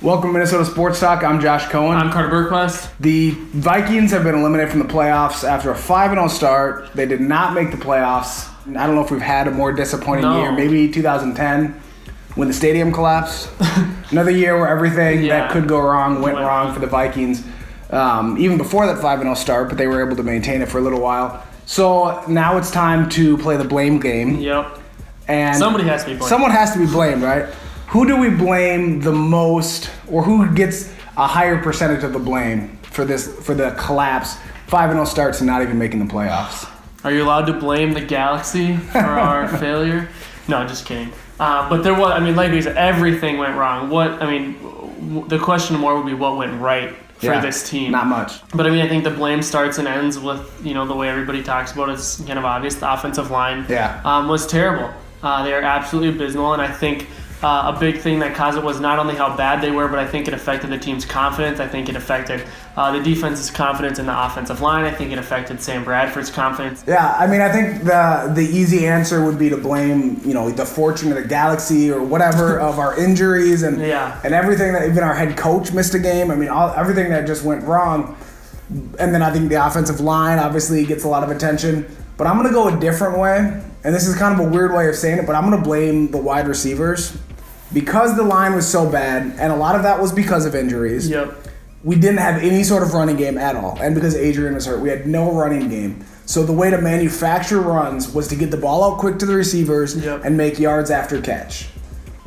Welcome to Minnesota SportsTalk. I'm Josh Coan. I'm Carter Burquest. The Vikings have been eliminated from the playoffs after a 5-0 start. They did not make the playoffs. I don't know if we've had a more disappointing year. Maybe 2010 when the stadium collapsed. Another year where everything that could go wrong went wrong for the Vikings. Even before that 5-0 start, but they were able to maintain it for a little while. So now it's time to play the blame game. Yep. And somebody has to be blamed. Someone has to be blamed, right? Who do we blame the most, or who gets a higher percentage of the blame for the collapse? 5-0 starts and not even making the playoffs. Are you allowed to blame the Galaxy for our failure? No, just kidding. But there was, like we said, everything went wrong. The question more would be what went right for this team. Not much. But I think the blame starts and ends with, the way everybody talks about it. It's kind of obvious. The offensive line was terrible. They are absolutely abysmal, and I think a big thing that caused it was not only how bad they were, but I think it affected the team's confidence. I think it affected the defense's confidence in the offensive line. I think it affected Sam Bradford's confidence. Yeah, I think the easy answer would be to blame, the fortune of the Galaxy or whatever of our injuries and everything that even our head coach missed a game. Everything that just went wrong. And then I think the offensive line obviously gets a lot of attention. But I'm going to go a different way. And this is kind of a weird way of saying it, but I'm going to blame the wide receivers. Because the line was so bad, and a lot of that was because of injuries, we didn't have any sort of running game at all. And because Adrian was hurt, we had no running game. So the way to manufacture runs was to get the ball out quick to the receivers and make yards after catch.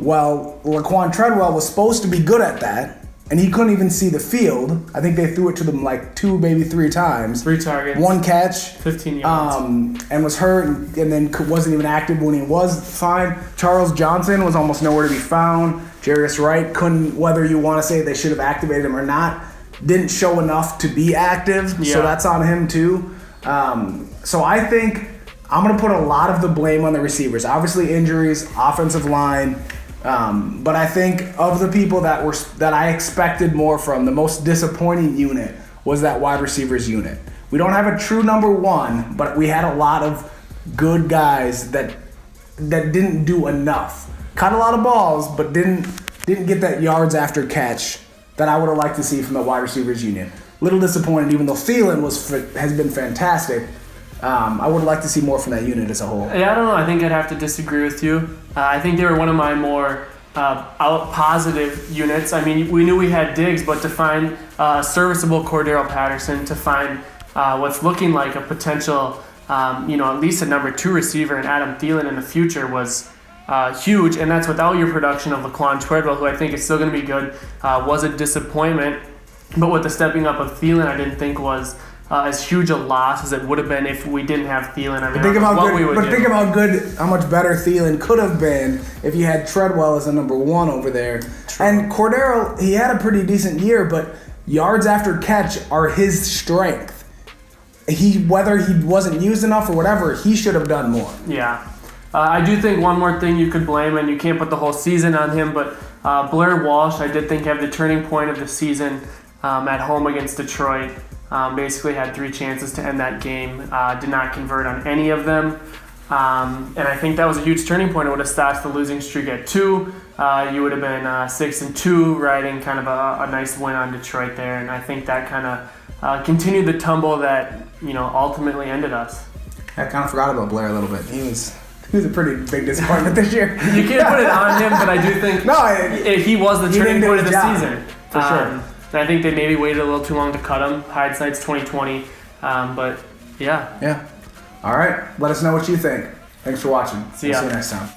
Well, Laquan Treadwell was supposed to be good at that, and he couldn't even see the field. I think they threw it to them like 2, maybe 3 times. 3 targets. 1 catch. 15 yards. And was hurt and then wasn't even active when he was fine. Charles Johnson was almost nowhere to be found. Jarius Wright couldn't, whether you want to say they should have activated him or not, didn't show enough to be active. So that's on him too. So I think I'm going to put a lot of the blame on the receivers. Obviously injuries, offensive line. But I think of the people that I expected more from, the most disappointing unit was that wide receivers unit. We don't have a true number one, but we had a lot of good guys that didn't do enough. Caught a lot of balls, but didn't get that yards after catch that I would have liked to see from the wide receivers unit. Little disappointed, even though Thielen has been fantastic. I would like to see more from that unit as a whole. Yeah, I don't know. I think I'd have to disagree with you. I think they were one of my more positive units. We knew we had Diggs, but to find serviceable Cordero Patterson, to find what's looking like a potential, at least a number 2 receiver in Adam Thielen in the future was huge, and that's without your production of Laquan Treadwell, who I think is still going to be good, was a disappointment. But with the stepping up of Thielen, I didn't think was as huge a loss as it would have been if we didn't have Thielen. Think about how much better Thielen could have been if you had Treadwell as a number 1 over there. True. And Cordero, he had a pretty decent year, but yards after catch are his strength. Whether he wasn't used enough or whatever, he should have done more. Yeah. I do think one more thing you could blame, and you can't put the whole season on him, but Blair Walsh, I did think had the turning point of the season at home against Detroit. Basically had 3 chances to end that game, did not convert on any of them. And I think that was a huge turning point. It would have stopped the losing streak at 2. You would have been 6-2, riding kind of a nice win on Detroit there. And I think that kind of continued the tumble that ultimately ended us. I kind of forgot about Blair a little bit. He was a pretty big disappointment this year. You can't put it on him, but I do think he was the turning point of the season. For sure. And I think they maybe waited a little too long to cut him. Hindsight's 2020. But yeah. Yeah. All right. Let us know what you think. Thanks for watching. See ya. See you next time.